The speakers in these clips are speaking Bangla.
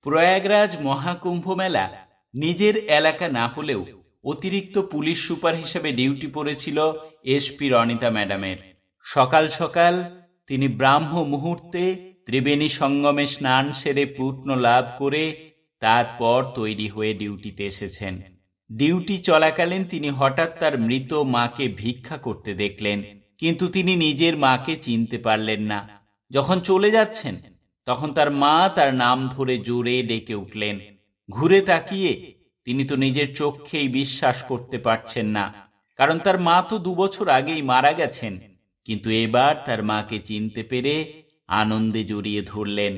প্রয়াগরাজ মহাকুম্ভ মেলা নিজের এলাকা না হলেও অতিরিক্ত পুলিশ সুপার হিসেবে ডিউটি পড়েছিল এসপি রনিতা ম্যাডামের। সকাল সকাল তিনি ব্রাহ্ম মুহূর্তে ত্রিবেণী সঙ্গমে স্নান সেরে পূর্ণ লাভ করে তারপর তৈরি হয়ে ডিউটিতে এসেছেন। ডিউটি চলাকালীন তিনি হঠাৎ তার মৃত মাকে ভিক্ষা করতে দেখলেন, কিন্তু তিনি নিজের মাকে চিনতে পারলেন না। যখন চলে যাচ্ছেন তখন তার মা তার নাম ধরে জোরে ডেকে উঠলেন। ঘুরে তাকিয়ে তিনি তো নিজের চোখেই বিশ্বাস করতে পারছেন না, কারণ তার মা তো 2 বছর আগেই মারা গেছেন। কিন্তু এবার তার মাকে চিনতে পেরে আনন্দে জড়িয়ে ধরলেন।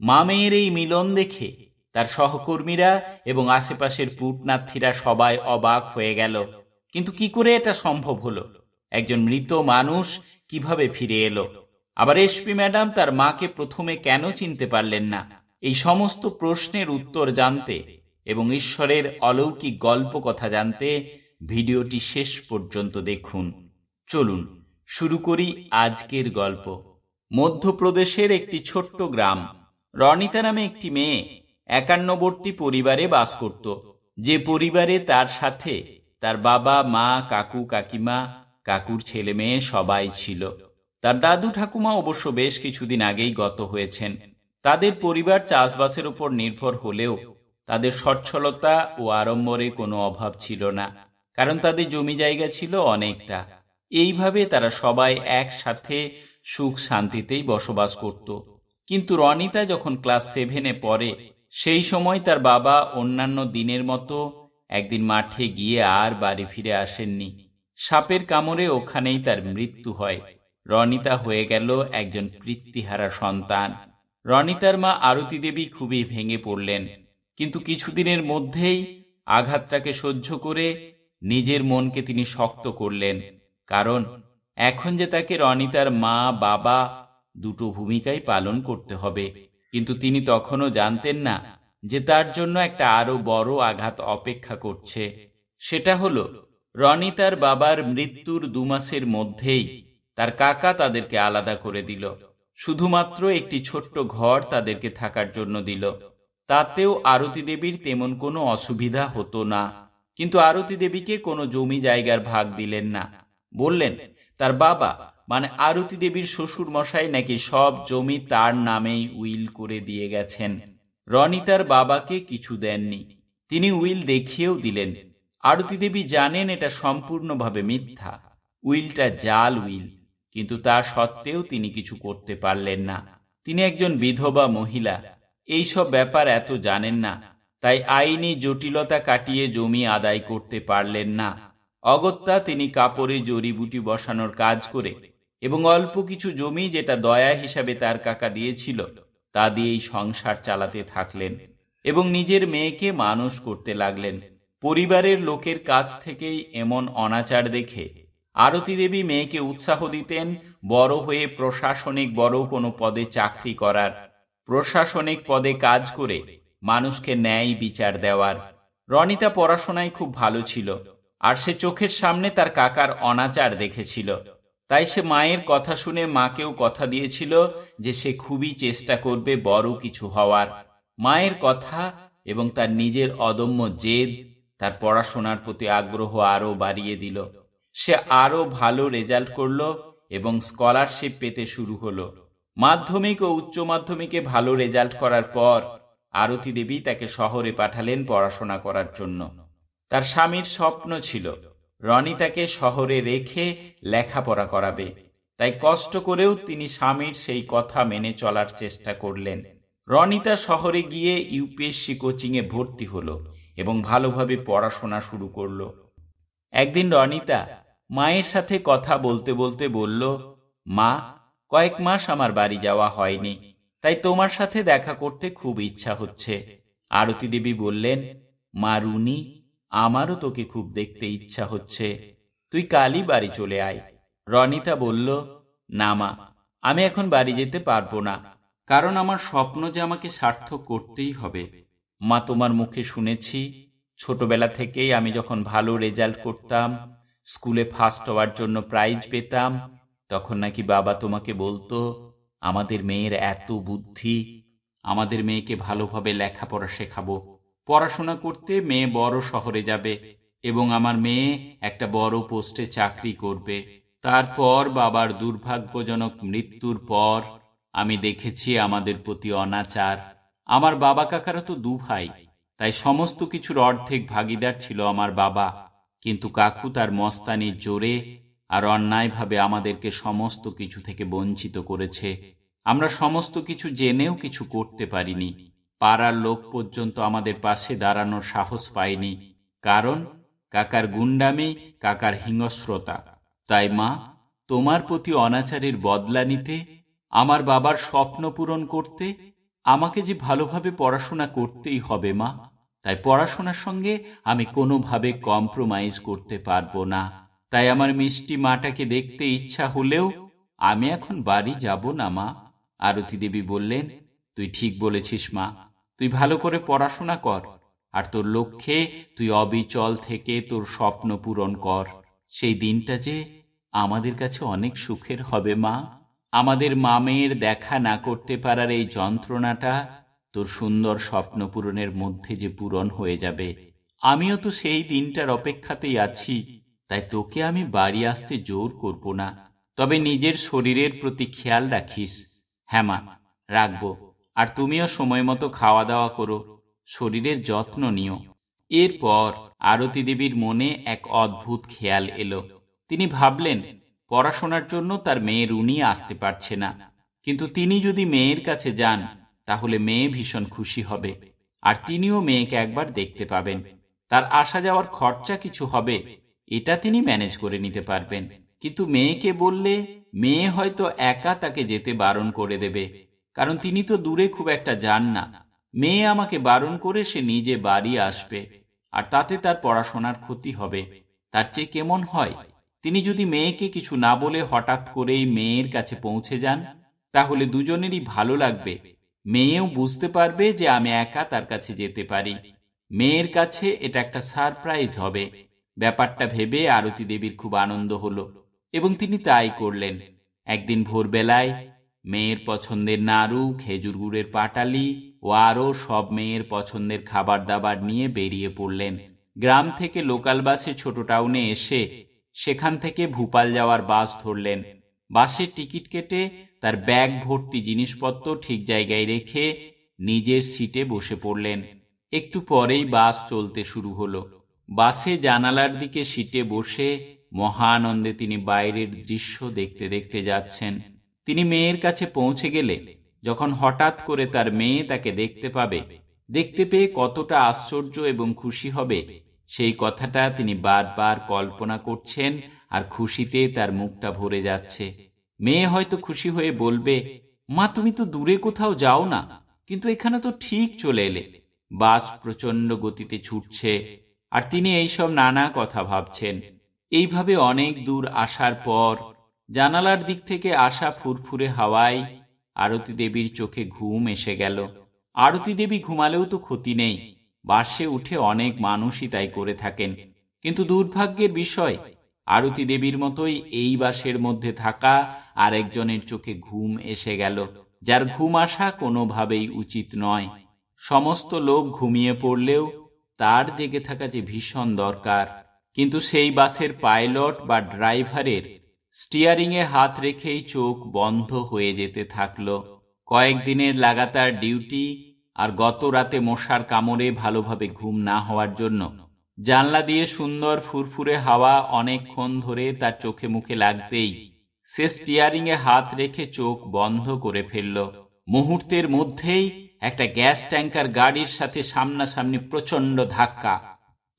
মা মেয়ের এই মিলন দেখে তার সহকর্মীরা এবং আশেপাশের পুণ্যার্থীরা সবাই অবাক হয়ে গেল। কিন্তু কি করে এটা সম্ভব হলো? একজন মৃত মানুষ কিভাবে ফিরে এলো? আবার এসপি ম্যাডাম তার মাকে প্রথমে কেন চিনতে পারলেন না? এই সমস্ত প্রশ্নের উত্তর জানতে এবং ঈশ্বরের অলৌকিক গল্প কথা জানতে ভিডিওটি শেষ পর্যন্ত দেখুন। চলুন শুরু করি আজকের গল্প। মধ্যপ্রদেশের একটি ছোট্ট গ্রাম। রনিতা নামে একটি মেয়ে একান্নবর্তী পরিবারে বাস করত, যে পরিবারে তার সাথে তার বাবা মা, কাকু কাকিমা, কাকুর ছেলে মেয়ে সবাই ছিল। তার দাদু ঠাকুমা অবশ্য বেশ কিছুদিন আগেই গত হয়েছেন। তাদের পরিবার চাষবাসের উপর নির্ভর হলেও তাদের সচ্ছলতা ও আড়ম্বরে কোনো অভাব ছিল না, কারণ তাদের জমি জায়গা ছিল অনেকটা। এইভাবে তারা সবাই একসাথে সুখ শান্তিতেই বসবাস করত। কিন্তু রনিতা যখন ক্লাস 7-এ পড়ে, সেই সময় তার বাবা অন্যান্য দিনের মতো একদিন মাঠে গিয়ে আর বাড়ি ফিরে আসেননি। সাপের কামড়ে ওখানেই তার মৃত্যু হয়। রনিতা হয়ে গেল একজন পিতৃহারা সন্তান। রনিতার মা আরতি দেবী খুবই ভেঙে পড়লেন, কিন্তু কিছুদিনের মধ্যেই আঘাতটাকে সহ্য করে নিজের মনকে তিনি শক্ত করলেন, কারণ এখন যে তাকে রনিতার মা বাবা দুটো ভূমিকাই পালন করতে হবে। কিন্তু তিনি তখনও জানতেন না যে তার জন্য একটা আরো বড় আঘাত অপেক্ষা করছে। সেটা হলো রনিতার বাবার মৃত্যুর 2 মাসের মধ্যেই তার কাকা তাদেরকে আলাদা করে দিল। শুধুমাত্র একটি ছোট্ট ঘর তাদেরকে থাকার জন্য দিল। তাতেও আরতি দেবীর তেমন কোনো অসুবিধা হতো না, কিন্তু আরতি দেবীকে কোনো জমি জায়গার ভাগ দিলেন না। বললেন তার বাবা মানে আরতি দেবীর শ্বশুর মশাই নাকি সব জমি তার নামেই উইল করে দিয়ে গেছেন। রনিতার বাবাকে কিছু দেননি, তিনি উইল দেখিয়েও দিলেন। আরতি দেবী জানেন এটা সম্পূর্ণভাবে মিথ্যা, উইলটা জাল উইল, কিন্তু তা সত্ত্বেও তিনি কিছু করতে পারলেন না। তিনি একজন বিধবা মহিলা, এই সব ব্যাপার এত জানেন না, তাই আইনি জটিলতা কাটিয়ে জমি আদায় করতে পারলেন না। অগত্যা তিনি কাপড়ে জড়িবুটি বসানোর কাজ করে এবং অল্প কিছু জমি যেটা দয়া হিসাবে তার কাকা দিয়েছিল তা দিয়েই সংসার চালাতে থাকলেন এবং নিজের মেয়েকে মানুষ করতে লাগলেন। পরিবারের লোকের কাছ থেকেই এমন অনাচার দেখে আরতি দেবী মেয়েকে উৎসাহ দিতেন বড় হয়ে প্রশাসনিক বড় কোনো পদে চাকরি করার, প্রশাসনিক পদে কাজ করে মানুষকে ন্যায় বিচার দেওয়ার। রনিতা পড়াশোনায় খুব ভালো ছিল, আর সে চোখের সামনে তার কাকার অনাচার দেখেছিল। তাই সে মায়ের কথা শুনে মাকেও কথা দিয়েছিল যে সে খুবই চেষ্টা করবে বড় কিছু হওয়ার। মায়ের কথা এবং তার নিজের অদম্য জেদ তার পড়াশোনার প্রতি আগ্রহ আরও বাড়িয়ে দিল। সে আরও ভালো রেজাল্ট করল এবং স্কলারশিপ পেতে শুরু হলো। মাধ্যমিক ও উচ্চ মাধ্যমিকে ভালো রেজাল্ট করার পর আরতি দেবী তাকে শহরে পাঠালেন পড়াশোনা করার জন্য। তার স্বামীর স্বপ্ন ছিল রনিতাকে শহরে রেখে লেখাপড়া করাবে, তাই কষ্ট করেও তিনি স্বামীর সেই কথা মেনে চলার চেষ্টা করলেন। রনিতা শহরে গিয়ে ইউপিএসসি কোচিংয়ে ভর্তি হলো এবং ভালোভাবে পড়াশোনা শুরু করলো। একদিন রনিতা মায়ের সাথে কথা বলতে বলতে বলল, মা, কয়েক মাস আমার বাড়ি যাওয়া হয়নি, তাই তোমার সাথে দেখা করতে খুব ইচ্ছা হচ্ছে। আরতি দেবী বললেন, মা রুনি, আমারও তোকে খুব দেখতে ইচ্ছা হচ্ছে, তুই কালই বাড়ি চলে আয়। রনিতা বলল, না মা, আমি এখন বাড়ি যেতে পারবো না, কারণ আমার স্বপ্ন যে আমাকে সার্থক করতেই হবে। মা, তোমার মুখে শুনেছি ছোটবেলা থেকেই আমি যখন ভালো রেজাল্ট করতাম, স্কুলে ফার্স্ট হওয়ার জন্য প্রাইজ পেতাম, তখন নাকি বাবা তোমাকে বলতো আমাদের মেয়ের এত বুদ্ধি, আমাদের মেয়েকে ভালোভাবে লেখাপড়া শেখাবো। পড়াশোনা করতে মেয়ে বড় শহরে যাবে এবং আমার মেয়ে একটা বড় পোস্টে চাকরি করবে। তারপর বাবার দুর্ভাগ্যজনক মৃত্যুর পর আমি দেখেছি আমাদের প্রতি অনাচার। আমার বাবা কাকারা তো দু ভাই, তাই সমস্ত কিছুর অর্ধেক ভাগিদার ছিল আমার বাবা। কিন্তু কাকু তার মস্তানির জোরে আর অন্যায়ভাবে আমাদেরকে সমস্ত কিছু থেকে বঞ্চিত করেছে। আমরা সমস্ত কিছু জেনেও কিছু করতে পারিনি। পাড়ার লোক পর্যন্ত আমাদের পাশে দাঁড়ানোর সাহস পায়নি, কারণ কাকার গুন্ডামি, কাকার হিংস্রতা। তাই মা, তোমার প্রতি অনাচারের বদলা নিতে, আমার বাবার স্বপ্ন পূরণ করতে আমাকে যে ভালোভাবে পড়াশোনা করতেই হবে মা। তাই পড়াশোনার সঙ্গে আমি কোনোভাবে কম্প্রোমাইজ করতে পারবো না। তাই আমার মিষ্টি মাটাকে দেখতে ইচ্ছা হলেও আমি এখন বাড়ি যাব না মা। আরতি দেবী বললেন, তুই ঠিক বলেছিস মা, তুই ভালো করে পড়াশোনা কর, আর তোর লক্ষ্যে তুই অবিচল থেকে তোর স্বপ্ন পূরণ কর। সেই দিনটা যে আমাদের কাছে অনেক সুখের হবে মা। আমাদের মামের দেখা না করতে পারার এই যন্ত্রণাটা তোর সুন্দর স্বপ্ন পূরণের মধ্যে যে পূরণ হয়ে যাবে। আমিও তো সেই দিনটার অপেক্ষাতেই আছি। তাই তোকে আমি বাড়ি আসতে জোর করব না, তবে নিজের শরীরের প্রতি খেয়াল রাখিস। হ্যাঁ মা, রাখবো। আর তুমিও সময় মতো খাওয়া দাওয়া করো, শরীরের যত্ন নিও। এরপর আরতি দেবীর মনে এক অদ্ভুত খেয়াল এলো। তিনি ভাবলেন, পড়াশোনার জন্য তার মেয়ে রুনি আসতে পারছে না, কিন্তু তিনি যদি মেয়ের কাছে যান তাহলে মেয়ে ভীষণ খুশি হবে, আর তিনিও মেয়েকে একবার দেখতে পাবেন। তার আসা যাওয়ার খরচা কিছু হবে, এটা তিনি ম্যানেজ করে নিতে পারবেন। কিন্তু মেয়েকে বললে মেয়ে হয়তো একা তাকে যেতে বারণ করে দেবে, কারণ তিনি তো দূরে খুব একটা যান না। মেয়ে আমাকে বারণ করে সে নিজে বাড়ি আসবে, আর তাতে তার পড়াশোনার ক্ষতি হবে। তার চেয়ে কেমন হয়, তিনি যদি মেয়েকে কিছু না বলে হঠাৎ করেই মেয়ের কাছে পৌঁছে যান, তাহলে দুজনেরই ভালো লাগবে। মেয়েও বুঝতে পারবে যে আমি একা তার কাছে যেতে পারি। মেয়ের কাছে এটা একটা সারপ্রাইজ হবে। ব্যাপারটা ভেবে আরতি দেবীর খুব আনন্দ হলো এবং তিনি তাই করলেন। একদিন ভোরবেলায় মেয়ের পছন্দের নাড়ু, খেজুর গুড়ের পাটালি ও আরও সব মেয়ের পছন্দের খাবার দাবার নিয়ে বেরিয়ে পড়লেন। গ্রাম থেকে লোকাল বাসে ছোট টাউনে এসে সেখান থেকে ভূপাল যাওয়ার বাস ধরলেন। বাসের টিকিট কেটে তার ব্যাগ ভর্তি জিনিসপত্র ঠিক জায়গায় রেখে নিজের সিটে বসে পড়লেন। একটু পরেই বাস চলতে শুরু হলো। বাসে জানালার দিকে সিটে বসে মহা আনন্দে তিনি বাইরের দৃশ্য দেখতে দেখতে যাচ্ছেন। তিনি মেয়ের কাছে পৌঁছে গেলে যখন হঠাৎ করে তার মেয়ে তাকে দেখতে পাবে, দেখতে পেয়ে কতটা আশ্চর্য এবং খুশি হবে, সেই কথাটা তিনি বারবার কল্পনা করছেন, আর খুশিতে তার মুখটা ভরে যাচ্ছে। মেয়ে হয়তো খুশি হয়ে বলবে, মা তুমি তো দূরে কোথাও যাও না, কিন্তু এখানে তো ঠিক চলে এলে। বাস প্রচন্ড গতিতে ছুটছে, আর তিনি এইসব নানা কথা ভাবছেন। এইভাবে অনেক দূর আসার পর জানালার দিক থেকে আসা ফুরফুরে হাওয়ায় আরতি দেবীর চোখে ঘুম এসে গেল। আরতি দেবী ঘুমালেও তো ক্ষতি নেই, বাসে উঠে অনেক মানুষই তাই করে থাকেন। কিন্তু দুর্ভাগ্যের বিষয়, আরতি দেবীর মতোই এই বাসের মধ্যে থাকা আরেকজনের চোখে ঘুম এসে গেল, যার ঘুম আসা কোনোভাবেই উচিত নয়। সমস্ত লোক ঘুমিয়ে পড়লেও তার জেগে থাকা যে ভীষণ দরকার। কিন্তু সেই বাসের পাইলট বা ড্রাইভারের স্টিয়ারিংয়ে হাত রেখেই চোখ বন্ধ হয়ে যেতে থাকলো। কয়েকদিনের লাগাতার ডিউটি আর গত রাতে মশার কামড়ে ভালোভাবে ঘুম না হওয়ার জন্য জানলা দিয়ে সুন্দর ফুরফুরে হাওয়া অনেকক্ষণ ধরে তার চোখে মুখে লাগতেই সে স্টিয়ারিংয়ে হাত রেখে চোখ বন্ধ করে ফেলল। মুহূর্তের মধ্যেই একটা গ্যাস ট্যাঙ্কার গাড়ির সাথে সামনাসামনি প্রচন্ড ধাক্কা,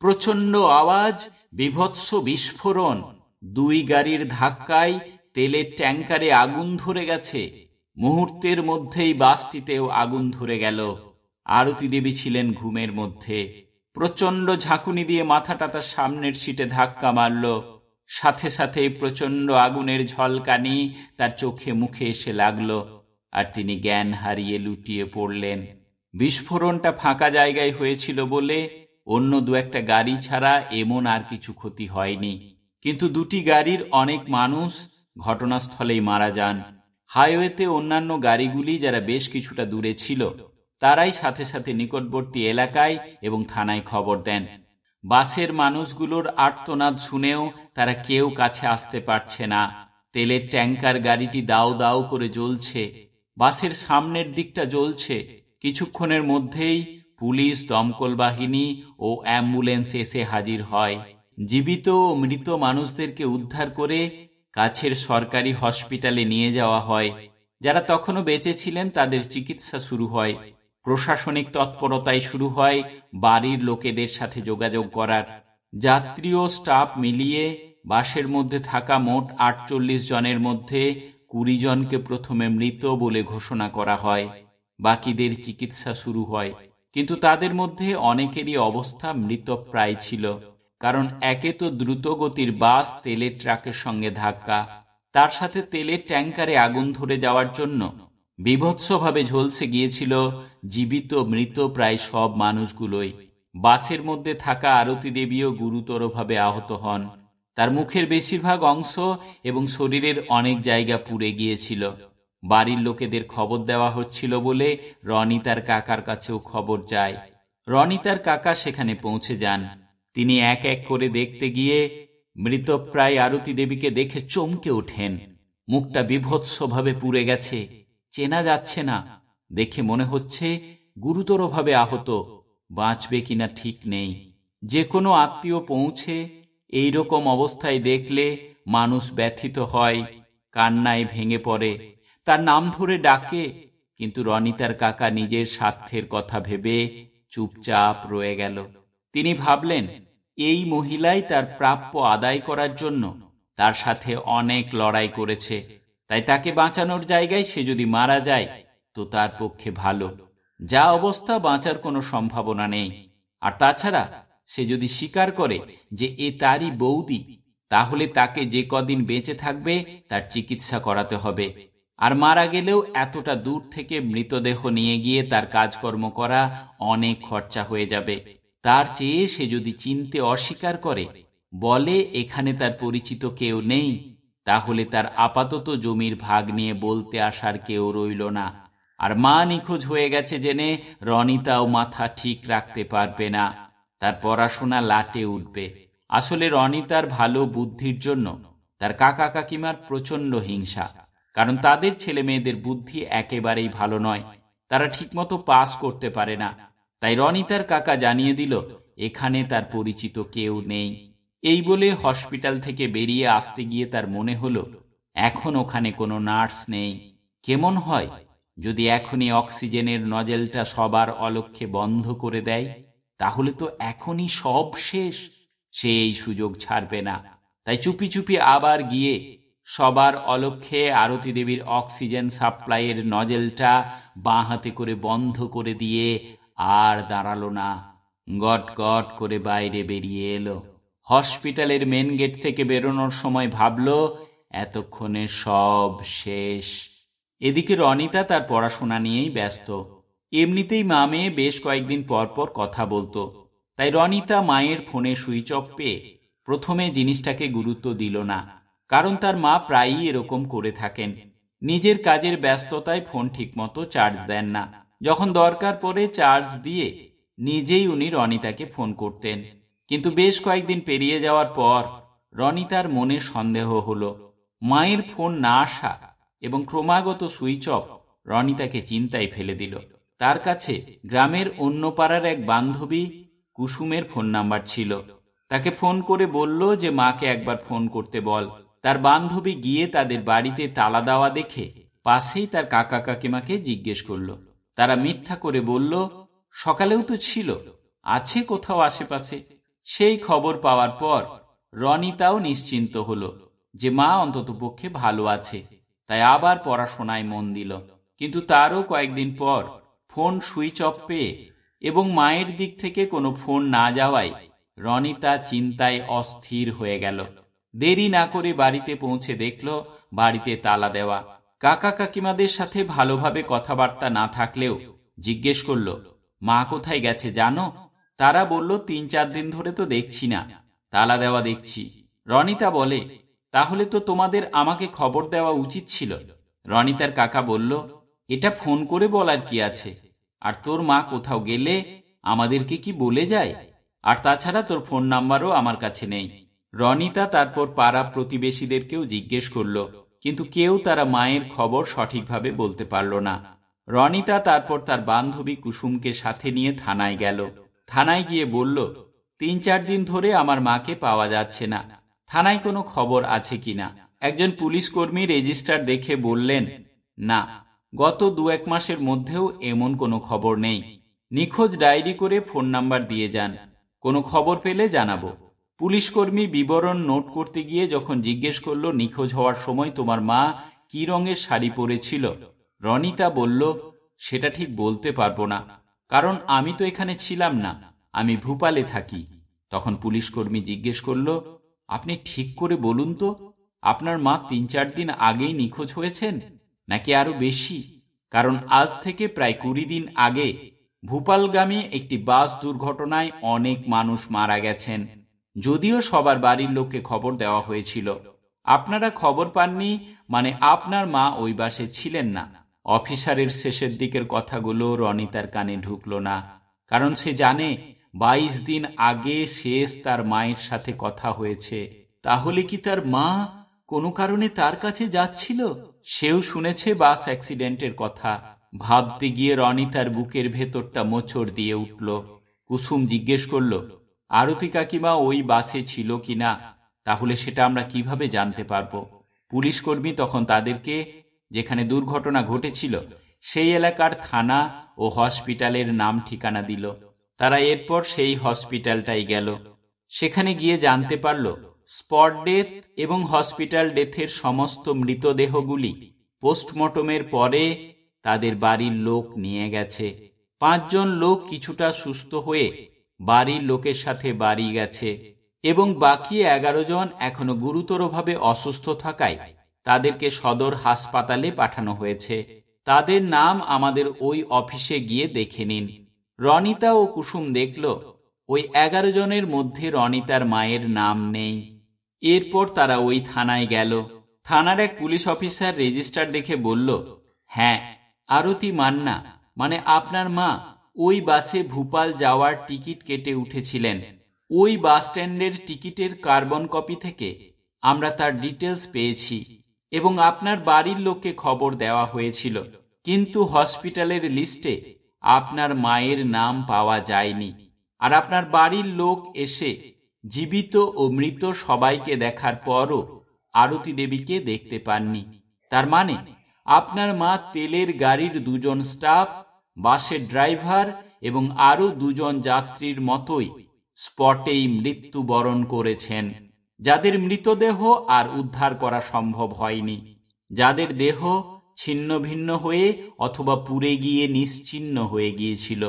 প্রচন্ড আওয়াজ, বীভৎস বিস্ফোরণ। দুই গাড়ির ধাক্কায় তেলের ট্যাঙ্কারে আগুন ধরে গেছে। মুহূর্তের মধ্যেই বাসটিতেও আগুন ধরে গেল। আরতি দেবী ছিলেন ঘুমের মধ্যে। প্রচন্ড ঝাঁকুনি দিয়ে মাথাটা তার সামনের সিটে ধাক্কা মারল। সাথে সাথে প্রচন্ড আগুনের ঝলকানি তার চোখে মুখে এসে লাগলো, আর তিনি জ্ঞান হারিয়ে লুটিয়ে পড়লেন। বিস্ফোরণটা ফাঁকা জায়গায় হয়েছিল বলে অন্য দু একটা গাড়ি ছাড়া এমন আর কিছু ক্ষতি হয়নি, কিন্তু দুটি গাড়ির অনেক মানুষ ঘটনাস্থলেই মারা যান। হাইওয়েতে অন্যান্য গাড়িগুলি যারা বেশ কিছুটা দূরে ছিল তারাই সাথে সাথে নিকটবর্তী এলাকায় এবং থানায় খবর দেন। বাসের মানুষগুলোর আর্তনাদ শুনেও তারা কেউ কাছে আসতে পারছে না। তেলের ট্যাঙ্কার গাড়িটি দাউ দাউ করে জ্বলছে, বাসের সামনের দিকটা জ্বলছে। কিছুক্ষণের মধ্যেই পুলিশ, দমকল বাহিনী ও অ্যাম্বুলেন্স এসে হাজির হয়। জীবিত ও মৃত মানুষদেরকে উদ্ধার করে কাছের সরকারি হসপিটালে নিয়ে যাওয়া হয়। যারা তখনও বেঁচে ছিলেন তাদের চিকিৎসা শুরু হয়। প্রশাসনিক তৎপরতায় শুরু হয় বাড়ির লোকেদের সাথে যোগাযোগ করার। যাত্রী ও স্টাফ মিলিয়ে বাসের মধ্যে থাকা মোট 48 জনের মধ্যে 20 জনকে প্রথমে মৃত বলে ঘোষণা করা হয়। বাকিদের চিকিৎসা শুরু হয়, কিন্তু তাদের মধ্যে অনেকেরই অবস্থা মৃতপ্রায় ছিল। কারণ একে তো দ্রুতগতির বাস তেলের ট্রাকের সঙ্গে ধাক্কা, তার সাথে তেলের ট্যাঙ্কারে আগুন ধরে যাওয়ার জন্য বীভৎসভাবে ঝলসে গিয়েছিল জীবিত মৃত প্রায় সব মানুষগুলোই। বাসের মধ্যে থাকা আরতি দেবীও গুরুতরভাবে আহত হন। তার মুখের বেশিরভাগ অংশ এবং শরীরের অনেক জায়গা পুড়ে গিয়েছিল। বাড়ির লোকেদের খবর দেওয়া হচ্ছিল বলে রনিতার কাকার কাছেও খবর যায়। রনিতার কাকা সেখানে পৌঁছে যান। তিনি এক এক করে দেখতে গিয়ে মৃতপ্রায় আরতি দেবীকে দেখে চমকে ওঠেন। মুখটা বীভৎসভাবে পুড়ে গেছে, চেনা যাচ্ছে না। দেখে মনে হচ্ছে গুরুতরভাবে আহত, বাঁচবে কিনা ঠিক নেই। যে কোনো আত্মীয় পৌঁছে এই রকম অবস্থায় দেখলে মানুষ ব্যথিত হয়, কান্নায় ভেঙে পড়ে, তার নাম ধরে ডাকে। কিন্তু রনিতার কাকা নিজের স্বার্থের কথা ভেবে চুপচাপ রয়ে গেল। তিনি ভাবলেন এই মহিলাই তার প্রাপ্য আদায় করার জন্য তার সাথে অনেক লড়াই করেছে, তাই তাকে বাঁচানোর জায়গায় সে যদি মারা যায় তো তার পক্ষে ভালো। যা অবস্থা, বাঁচার কোনো সম্ভাবনা নেই। আর তাছাড়া সে যদি স্বীকার করে যে এ তারই বৌদি, তাহলে তাকে যে কদিন বেঁচে থাকবে তার চিকিৎসা করাতে হবে। আর মারা গেলেও এতটা দূর থেকে মৃতদেহ নিয়ে গিয়ে তার কাজকর্ম করা অনেক খরচা হয়ে যাবে। তার চেয়ে সে যদি চিনতে অস্বীকার করে, বলে এখানে তার পরিচিত কেউ নেই, তাহলে তার আপাতত জমির ভাগ নিয়ে বলতে আসার কেউ রইল না। আর মা নিখোঁজ হয়ে গেছে জেনে রনিতাও মাথা ঠিক রাখতে পারবে না, তার পড়াশোনা লাটে উঠবে। আসলে রনিতার ভালো বুদ্ধির জন্য তার কাকা কাকিমার প্রচন্ড হিংসা, কারণ তাদের ছেলে মেয়েদের বুদ্ধি একেবারেই ভালো নয়, তারা ঠিকমতো পাস করতে পারে না। তাই রনিতার কাকা জানিয়ে দিল এখানে তার পরিচিত কেউ নেই। এই বলে হসপিটাল থেকে বেরিয়ে আসতে গিয়ে তার মনে হলো এখন ওখানে কোনো নার্স নেই। কেমন হয় যদি এখনই অক্সিজেনের নজেলটা সবার অলক্ষ্যে বন্ধ করে দেয়, তাহলে তো এখনই সব শেষ। সে এই সুযোগ ছাড়বে না। তাই চুপি চুপি আবার গিয়ে সবার অলক্ষ্যে আরতি দেবীর অক্সিজেন সাপ্লাইয়ের নজেলটা বাঁ হাতে করে বন্ধ করে দিয়ে আর দাঁড়ালো না, গট গট করে বাইরে বেরিয়ে এলো। হসপিটালের মেন গেট থেকে বেরোনোর সময় ভাবল এতক্ষণে সব শেষ। এদিকে রনিতা তার পড়াশোনা নিয়েই ব্যস্ত। এমনিতেই মা মেয়ে বেশ কয়েকদিন পর পর কথা বলতো, তাই রনিতা মায়ের ফোনে সুইচ অফ পেয়ে প্রথমে জিনিসটাকে গুরুত্ব দিল না, কারণ তার মা প্রায়ই এরকম করে থাকেন। নিজের কাজের ব্যস্ততায় ফোন ঠিকমতো চার্জ দেন না। যখন দরকার পড়ে চার্জ দিয়ে নিজেই উনি রনিতাকে ফোন করতেন। কিন্তু বেশ কয়েকদিন পেরিয়ে যাওয়ার পর রনিতার মনে সন্দেহ হলো। মায়ের ফোন না আসা এবং ক্রমাগত সুইচ অফ রনিতাকে চিন্তায় ফেলে দিল। তার কাছে গ্রামের অন্য পাড়ার এক বান্ধবী কুসুমের ফোন নাম্বার ছিল। তাকে ফোন করে বলল যে মাকে একবার ফোন করতে বল। তার বান্ধবী গিয়ে তাদের বাড়িতে তালা দেওয়া দেখে পাশেই তার কাকা কাকিমাকে জিজ্ঞেস করলো। তারা মিথ্যা করে বলল সকালেও তো ছিল, আছে কোথাও আশেপাশে। সেই খবর পাওয়ার পর রনিতাও নিশ্চিন্ত হলো যে মা অন্ততপক্ষে ভালো আছে, তাই আবার পড়াশোনায় মন দিল। কিন্তু তারও কয়েকদিন পর ফোন সুইচ অফ পেয়ে এবং মায়ের দিক থেকে কোনো ফোন না যাওয়ায় রনিতা চিন্তায় অস্থির হয়ে গেল। দেরি না করে বাড়িতে পৌঁছে দেখল বাড়িতে তালা দেওয়া। কাকা কাকিমাদের সাথে ভালোভাবে কথাবার্তা না থাকলেও জিজ্ঞেস করল মা কোথায় গেছে জানো? তারা বলল 3-4 দিন ধরে তো দেখছি না, তালা দেওয়া দেখছি। রনিতা বলে তাহলে তো তোমাদের আমাকে খবর দেওয়া উচিত ছিল। রনিতার কাকা বলল এটা ফোন করে বলার কি আছে, আর তোর মা কোথাও গেলে আমাদেরকে কি বলে যায়? আর তাছাড়া তোর ফোন নাম্বারও আমার কাছে নেই। রনিতা তারপর পাড়া প্রতিবেশীদেরকেও জিজ্ঞেস করল, কিন্তু কেউ তারা মায়ের খবর সঠিকভাবে বলতে পারল না। রনিতা তারপর তার বান্ধবী কুসুমকে সাথে নিয়ে থানায় গেল। থানায় গিয়ে বলল, 3-4 দিন ধরে আমার মাকে পাওয়া যাচ্ছে না, থানায় কোনো খবর আছে কিনা। একজন পুলিশ কর্মী রেজিস্টার দেখে বললেন, না, গত 2-1 মাসের মধ্যেও এমন কোনো খবর নেই। নিখোঁজ ডায়েরি করে ফোন নাম্বার দিয়ে যান, কোনো খবর পেলে জানাবো। পুলিশ কর্মী বিবরণ নোট করতে গিয়ে যখন জিজ্ঞেস করল, নিখোঁজ হওয়ার সময় তোমার মা কি রঙের শাড়ি পরেছিল? রনিতা বলল, সেটা ঠিক বলতে পারবো না, কারণ আমি তো এখানে ছিলাম না, আমি ভূপালে থাকি। তখন পুলিশ কর্মী জিজ্ঞেস করল, আপনি ঠিক করে বলুন তো, আপনার মা 3-4 দিন আগেই নিখোঁজ হয়েছেন নাকি আরো বেশি? কারণ আজ থেকে প্রায় 20 দিন আগে ভূপালগামী একটি বাস দুর্ঘটনায় অনেক মানুষ মারা গেছেন। যদিও সবার বাড়ির লোককে খবর দেওয়া হয়েছিল, আপনারা খবর পাননি, মানে আপনার মা ওই বাসে ছিলেন না। অফিসারের শেষের দিকের কথাগুলো রনিতার কানে ঢুকল না, কারণ সে জানে 22 দিন আগে শেষ তার মায়ের সাথে কথা হয়েছে। তাহলে কি তার মা কোনো কারণে তার কাছে যাচ্ছিল? সেও শুনেছে বাস অ্যাক্সিডেন্টের কথা। ভাবতে গিয়ে রনিতার বুকের ভেতরটা মোচড় দিয়ে উঠল। কুসুম জিজ্ঞেস করল, আরতি কাকিমা ওই বাসে ছিল কিনা? তাহলে সেটা আমরা কিভাবে জানতে পারবো? পুলিশ কর্মী তখন তাদেরকে যেখানে দুর্ঘটনা ঘটেছিল সেই এলাকার থানা ও হসপিটালের নাম ঠিকানা দিল। তারা এরপর সেই হসপিটালটাই গেল। সেখানে গিয়ে জানতে পারল, স্পট ডেথ এবং হসপিটাল ডেথের সমস্ত মৃতদেহগুলি পোস্টমর্টমের পরে তাদের বাড়ির লোক নিয়ে গেছে। 5 জন লোক কিছুটা সুস্থ হয়ে বাড়ির লোকের সাথে বাড়ি গেছে এবং বাকি 11 জন এখনো গুরুতরভাবে অসুস্থ থাকায় তাদেরকে সদর হাসপাতালে পাঠানো হয়েছে। তাদের নাম আমাদের ওই অফিসে গিয়ে দেখে নিন। রনিতা ও কুসুম দেখল ওই 11 জনের মধ্যে রনিতার মায়ের নাম নেই। এরপর তারা ওই থানায় গেল। থানার এক পুলিশ অফিসার রেজিস্টার দেখে বলল, হ্যাঁ, আরতি মান্না মানে আপনার মা ওই বাসে ভূপাল যাওয়ার টিকিট কেটে উঠেছিলেন। ওই বাস স্ট্যান্ডের টিকিটের কার্বন কপি থেকে আমরা তার ডিটেলস পেয়েছি এবং আপনার বাড়ির লোককে খবর দেওয়া হয়েছিল, কিন্তু হসপিটালের লিস্টে আপনার মায়ের নাম পাওয়া যায়নি। আর আপনার বাড়ির লোক এসে জীবিত ও মৃত সবাইকে দেখার পরও আরতি দেবীকে দেখতে পাননি। তার মানে আপনার মা তেলের গাড়ির 2 জন স্টাফ, বাসের ড্রাইভার এবং আরো 2 জন যাত্রীর মতোই স্পটেই মৃত্যুবরণ করেছেন, যাদের মৃতদেহ আর উদ্ধার করা সম্ভব হয়নি, যাদের দেহ ছিন্ন ভিন্ন হয়ে অথবা পুড়ে গিয়ে নিশ্চিহ্ন হয়ে গিয়েছিল।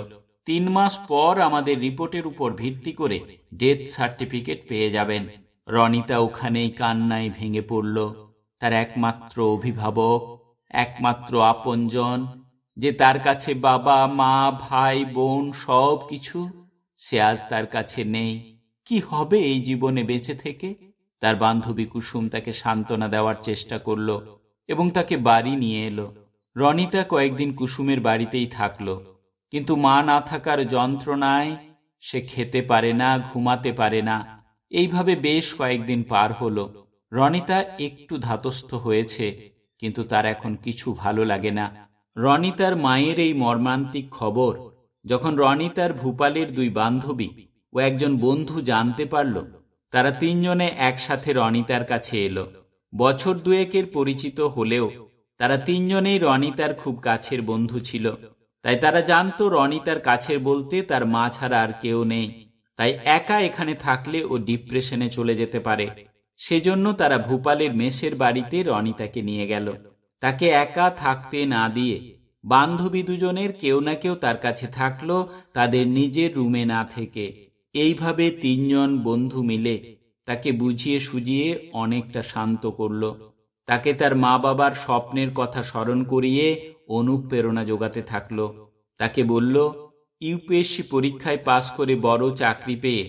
3 মাস পর আমাদের রিপোর্টের উপর ভিত্তি করে ডেথ সার্টিফিকেট পেয়ে যাবেন। রনিতা ওখানেই কান্নায় ভেঙে পড়ল। তার একমাত্র অভিভাবক, একমাত্র আপনজন, যে তার কাছে বাবা মা ভাই বোন সব কিছু, সে আজ তার কাছে নেই। কি হবে এই জীবনে বেঁচে থেকে? তার বান্ধবী কুসুম তাকে সান্ত্বনা দেওয়ার চেষ্টা করল এবং তাকে বাড়ি নিয়ে এলো। রনিতা কয়েকদিন কুসুমের বাড়িতেই থাকলো, কিন্তু মা না থাকার যন্ত্রণায় সে খেতে পারে না, ঘুমাতে পারে না। এইভাবে বেশ কয়েকদিন পার হলো। রনিতা একটু ধাতস্থ হয়েছে, কিন্তু তার এখন কিছু ভালো লাগে না। রনিতার মায়ের এই মর্মান্তিক খবর যখন রনিতার ভূপালের 2 বান্ধবী ও একজন বন্ধু জানতে পারল, তারা 3 জনে একসাথে রনিতার কাছে এলো। বছর 2-এর পরিচিত হলেও তারা 3 জনেই রনিতার খুব কাছের বন্ধু ছিল। তাই তারা জানতো রনিতার কাছের বলতে তার মা ছাড়া আর কেউ নেই। তাই একা এখানে থাকলে ও ডিপ্রেশনে চলে যেতে পারে। সেজন্য তারা ভূপালের মেসের বাড়িতে রনিতাকে নিয়ে গেল। তাকে একা থাকতে না দিয়ে বান্ধবী 2 জনের কেউ না কেউ তার কাছে থাকলো, তাদের নিজের রুমে না থেকে। এইভাবে 3 জন বন্ধু মিলে তাকে বুঝিয়ে সুজিয়ে অনেকটা শান্ত করল। তাকে তার মা বাবার স্বপ্নের কথা স্মরণ করিয়ে অনুপ্রেরণা যোগাতে থাকলো। তাকে বলল, ইউপিএসসি পরীক্ষায় পাস করে বড় চাকরি পেয়ে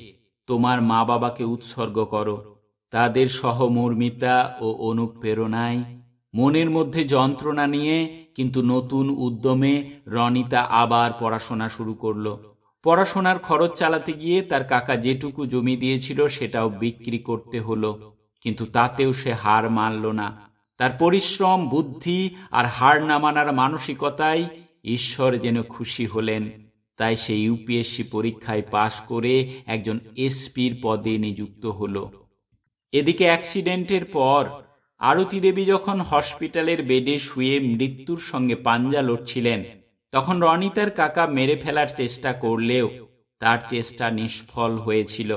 তোমার মা বাবাকে উৎসর্গ করো। তাদের সহমর্মিতা ও অনুপ্রেরণায় মনের মধ্যে যন্ত্রণা নিয়ে কিন্তু নতুন উদ্যমে রনিতা আবার পড়াশোনা শুরু করলো। পড়াশোনার খরচ চালাতে গিয়ে তার কাকা যেটুকু জমি দিয়েছিল সেটাও বিক্রি করতে হলো, কিন্তু তাতেও সে হার মানল না। তার পরিশ্রম, বুদ্ধি আর হার না মানার মানসিকতায় ঈশ্বর যেন খুশি হলেন। তাই সে ইউপিএসসি পরীক্ষায় পাশ করে একজন এসপির পদে নিযুক্ত হলো। এদিকে অ্যাক্সিডেন্টের পর আরতি দেবী যখন হসপিটালের বেডে শুয়ে মৃত্যুর সঙ্গে পাঞ্জা লড়ছিলেন, তখন রনিতার কাকা মেরে ফেলার চেষ্টা করলেও তার চেষ্টা নিষ্ফল হয়েছিল।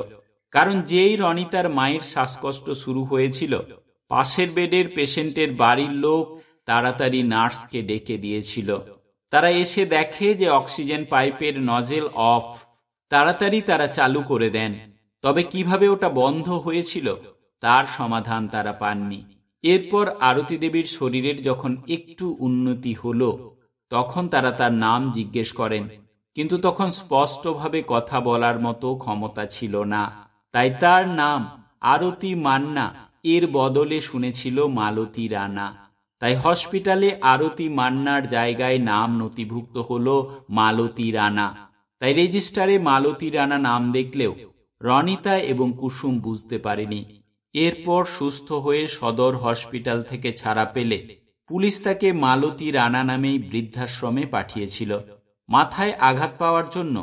কারণ যেই রনিতার মায়ের শ্বাসকষ্ট শুরু হয়েছিল, পাশের বেডের পেশেন্টের বাড়ির লোক তাড়াতাড়ি নার্সকে ডেকে দিয়েছিল। তারা এসে দেখে যে অক্সিজেন পাইপের নজেল অফ। তাড়াতাড়ি তারা চালু করে দেন, তবে কিভাবে ওটা বন্ধ হয়েছিল তার সমাধান তারা পাননি। এরপর আরতি দেবীর শরীরের যখন একটু উন্নতি হলো, তখন তারা তার নাম জিজ্ঞেস করেন, কিন্তু তখন স্পষ্টভাবে কথা বলার মতো ক্ষমতা ছিল না। তাই তার নাম আরতি মান্না এর বদলে শুনেছিল মালতী রানা। তাই হসপিটালে আরতি মান্নার জায়গায় নাম নথিভুক্ত হলো মালতী রানা। তাই রেজিস্টারে মালতী রানা নাম দেখলেও রনিতা এবং কুসুম বুঝতে পারেনি। এরপর সুস্থ হয়ে সদর হসপিটাল থেকে ছাড়া পেলে পুলিশ তাকে মালতী রানা নামেই বৃদ্ধাশ্রমে পাঠিয়েছিল মাথায় আঘাত পাওয়ার জন্য।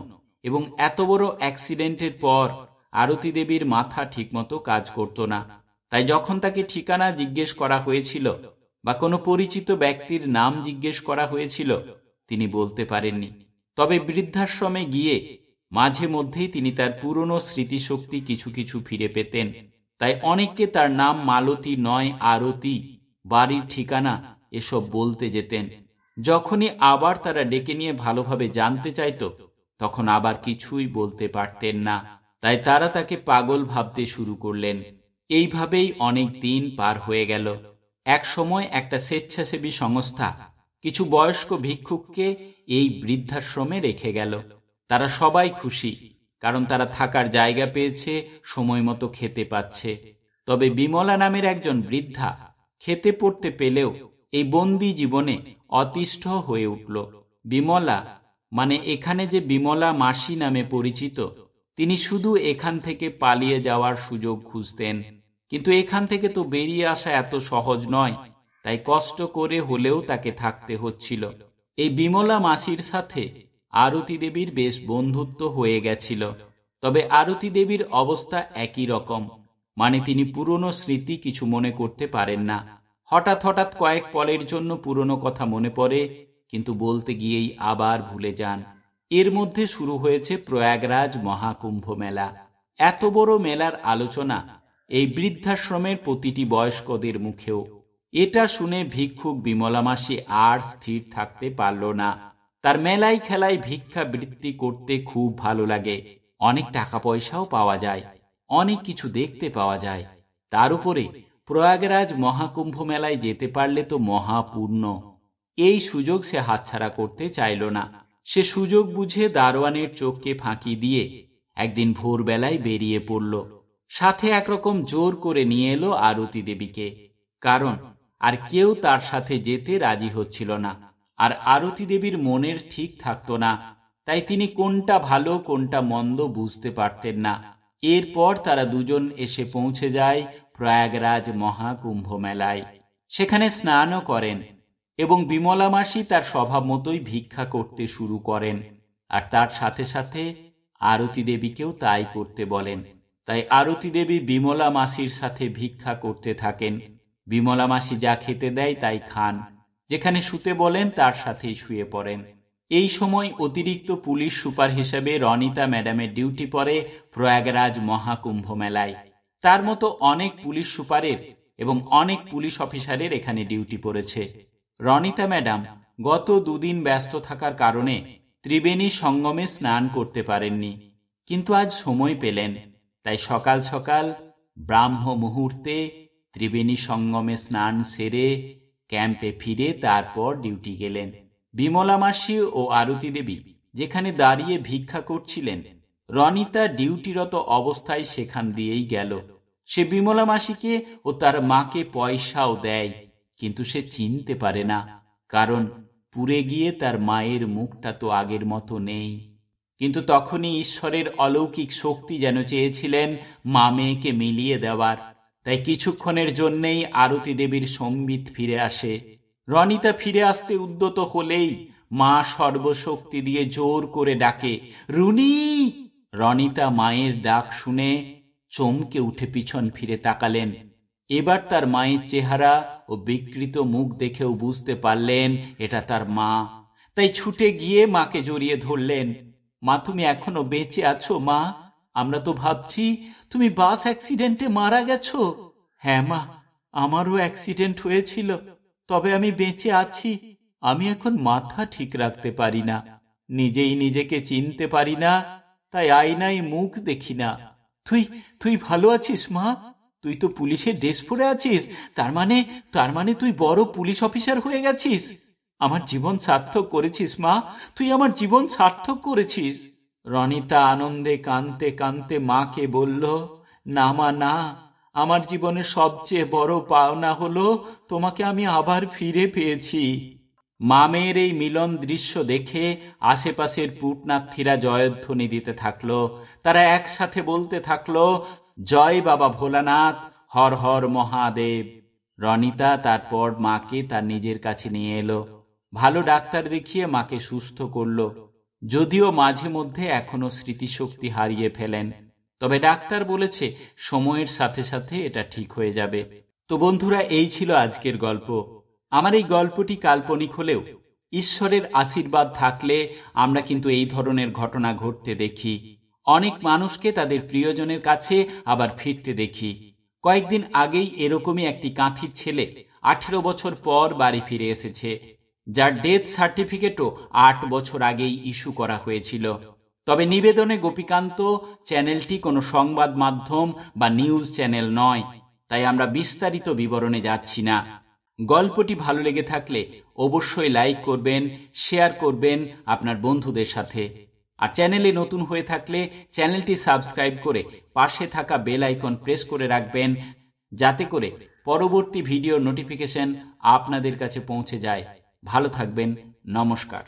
এবং এত বড় অ্যাক্সিডেন্টের পর আরতি দেবীর মাথা ঠিকমতো কাজ করত না। তাই যখন তাকে ঠিকানা জিজ্ঞেস করা হয়েছিল বা কোনো পরিচিত ব্যক্তির নাম জিজ্ঞেস করা হয়েছিল, তিনি বলতে পারেননি। তবে বৃদ্ধাশ্রমে গিয়ে মাঝে মধ্যেই তিনি তার পুরনো স্মৃতিশক্তি কিছু কিছু ফিরে পেতেন। তাই অনেককে তার নাম মালতী নয় আরতি, বাড়ির ঠিকানা এসব বলতে যেতেন। যখনই আবার তারা ডেকে নিয়ে ভালোভাবে জানতে চাইত, তখন আবার কিছুই বলতে পারতেন না। তাই তারা তাকে পাগল ভাবতে শুরু করলেন। এইভাবেই অনেক দিন পার হয়ে গেল। এক সময় একটা স্বেচ্ছাসেবী সংস্থা কিছু বয়স্ক ভিক্ষুককে এই বৃদ্ধাশ্রমে রেখে গেল। তারা সবাই খুশি, কারণ তারা থাকার জায়গা পেয়েছে, সময় মতো খেতে পাচ্ছে। তবে বিমলা নামের একজন বৃদ্ধা খেতে পড়তে পেলেও এই বন্দি জীবনে অতিষ্ঠ হয়ে উঠল। বিমলা মানে এখানে যে বিমলা মাসি নামে পরিচিত, তিনি শুধু এখান থেকে পালিয়ে যাওয়ার সুযোগ খুঁজতেন। কিন্তু এখান থেকে তো বেরিয়ে আসা এত সহজ নয়, তাই কষ্ট করে হলেও তাকে থাকতে হচ্ছিল। এই বিমলা মাসির সাথে আরতি দেবীর বেশ বন্ধুত্ব হয়ে গেছিল। তবে আরতি দেবীর অবস্থা একই রকম, মানে তিনি পুরনো স্মৃতি কিছু মনে করতে পারেন না। হঠাৎ হঠাৎ কয়েক পলের জন্য পুরনো কথা মনে পড়ে, কিন্তু বলতে গিয়েই আবার ভুলে যান। এর মধ্যে শুরু হয়েছে প্রয়াগরাজ মহাকুম্ভ মেলা। এত বড় মেলার আলোচনা এই বৃদ্ধাশ্রমের প্রতিটি বয়স্কদের মুখেও। এটা শুনে ভিক্ষুক বিমলা মাসি আর স্থির থাকতে পারল না। তার মেলায় খেলায় ভিক্ষা বৃত্তি করতে খুব ভালো লাগে। অনেক টাকা পয়সাও পাওয়া যায়, অনেক কিছু দেখতে পাওয়া যায়। তার উপরে প্রয়াগরাজ মহাকুম্ভ মেলায় যেতে পারলে তো মহাপূর্ণ। এই সুযোগ সে হাতছাড়া করতে চাইল না। সে সুযোগ বুঝে দারোয়ানের চোখকে ফাঁকি দিয়ে একদিন ভোরবেলায় বেরিয়ে পড়ল। সাথে একরকম জোর করে নিয়ে এলো আরতি দেবীকে, কারণ আর কেউ তার সাথে যেতে রাজি হচ্ছিল না। আর আরতি দেবীর মনের ঠিক থাকতো না, তাই তিনি কোনটা ভালো কোনটা মন্দ বুঝতে পারতেন না। এরপর তারা দুজন এসে পৌঁছে যায় প্রয়াগরাজ মহাকুম্ভ মেলায়। সেখানে স্নানও করেন এবং বিমলা মাসি তার স্বভাব মতোই ভিক্ষা করতে শুরু করেন। আর তার সাথে সাথে আরতি দেবীকেও তাই করতে বলেন। তাই আরতি দেবী বিমলা মাসির সাথে ভিক্ষা করতে থাকেন। বিমলা মাসি যা খেতে দেয় তাই খান, যেখানে শুতে বলেন তার সাথেই শুয়ে পড়েন। এই সময় অতিরিক্ত পুলিশ সুপার হিসেবে রনিতা ম্যাডামের ডিউটি পড়ে প্রয়াগরাজ মহাকুম্ভ মেলায়। তার মতো অনেক পুলিশ সুপারের এবং অনেক পুলিশ অফিসারের এখানে ডিউটি পড়েছে। রনিতা ম্যাডাম গত দুদিন ব্যস্ত থাকার কারণে ত্রিবেণী সঙ্গমে স্নান করতে পারেননি, কিন্তু আজ সময় পেলেন। তাই সকাল সকাল ব্রাহ্ম মুহূর্তে ত্রিবেণী সঙ্গমে স্নান সেরে ক্যাম্পে ফিরে তারপর ডিউটি গেলেন। বিমলা মাসি ও আরতি দেবী যেখানে দাঁড়িয়ে ভিক্ষা করছিলেন, রনিতা ডিউটিরত অবস্থায় সেখান দিয়েই গেল। সে বিমলা মাসিকে ও তার মাকে পয়সাও দেয়, কিন্তু সে চিনতে পারে না, কারণ পুড়ে গিয়ে তার মায়ের মুখটা তো আগের মতো নেই। কিন্তু তখনই ঈশ্বরের অলৌকিক শক্তি যেন চেয়েছিলেন মা মেয়েকে মিলিয়ে দেওয়ার। তাই কিছুক্ষণের জন্যেই আরতি দেবীর সম্বিত ফিরে আসে। রনিতা ফিরে আসতে উদ্যত হলেই মা সর্বশক্তি দিয়ে জোর করে ডাকে, রুনি। রনিতা মায়ের ডাক শুনে চমকে উঠে পিছন ফিরে তাকালেন। এবার তার মায়ের চেহারা ও বিকৃত মুখ দেখেও বুঝতে পারলেন এটা তার মা। তাই ছুটে গিয়ে মাকে জড়িয়ে ধরলেন। মা, তুমি এখনো বেঁচে আছো মা? আমরা তো ভাবছি তুমি বাস অ্যাক্সিডেন্টে মারা গেছো। হ্যাঁ মা, আমারও অ্যাক্সিডেন্ট হয়েছিল, তবে আমি বেঁচে আছি। আমি এখন মাথা ঠিক রাখতে পারি না, নিজেই নিজেকে চিনতে পারি না, তাই আয়নায় মুখ দেখি না। তুই ভালো আছিস মা? তুই তো পুলিশের ড্রেস পরে আছিস, তার মানে তুই বড় পুলিশ অফিসার হয়ে গেছিস। আমার জীবন সার্থক করেছিস মা, তুই আমার জীবন সার্থক করেছিস। রনিতা আনন্দে কাঁদতে কাঁদতে মাকে বলল, না মা না, আমার জীবনের সবচেয়ে বড় পাওনা হলো তোমাকে আমি আবার ফিরে পেয়েছি। মা মেয়ের এই মিলন দৃশ্য দেখে আশেপাশের পুটনাথীরা জয়ধ্বনি দিতে থাকলো। তারা একসাথে বলতে থাকলো, জয় বাবা ভোলানাথ, হর হর মহাদেব। রনিতা তারপর মাকে তার নিজের কাছে নিয়ে এলো। ভালো ডাক্তার দেখিয়ে মাকে সুস্থ করলো। যদিও মাঝে মধ্যে এখনো স্মৃতিশক্তি হারিয়ে ফেলেন, তবে ডাক্তার বলেছে সময়ের সাথে সাথে এটা ঠিক হয়ে যাবে। তো বন্ধুরা, এই ছিল আজকের গল্প। আমার এই গল্পটি কাল্পনিক হলেও ঈশ্বরের আশীর্বাদ থাকলে আমরা কিন্তু এই ধরনের ঘটনা ঘটতে দেখি। অনেক মানুষকে তাদের প্রিয়জনের কাছে আবার ফিরতে দেখি। কয়েকদিন আগেই এরকমই একটি কাঁথির ছেলে 18 বছর পর বাড়ি ফিরে এসেছে, যার ডেথ সার্টিফিকেটও 8 বছর আগেই ইস্যু করা হয়েছিল। তবে নিবেদনে গোপীকান্ত চ্যানেলটি কোনো সংবাদ মাধ্যম বা নিউজ চ্যানেল নয়, তাই আমরা বিস্তারিত বিবরণে যাচ্ছি না। গল্পটি ভালো লেগে থাকলে অবশ্যই লাইক করবেন, শেয়ার করবেন আপনার বন্ধুদের সাথে। আর চ্যানেলে নতুন হয়ে থাকলে চ্যানেলটি সাবস্ক্রাইব করে পাশে থাকা বেল আইকন প্রেস করে রাখবেন, যাতে করে পরবর্তী ভিডিওর নোটিফিকেশন আপনাদের কাছে পৌঁছে যায়। ভালো থাকবেন। নমস্কার।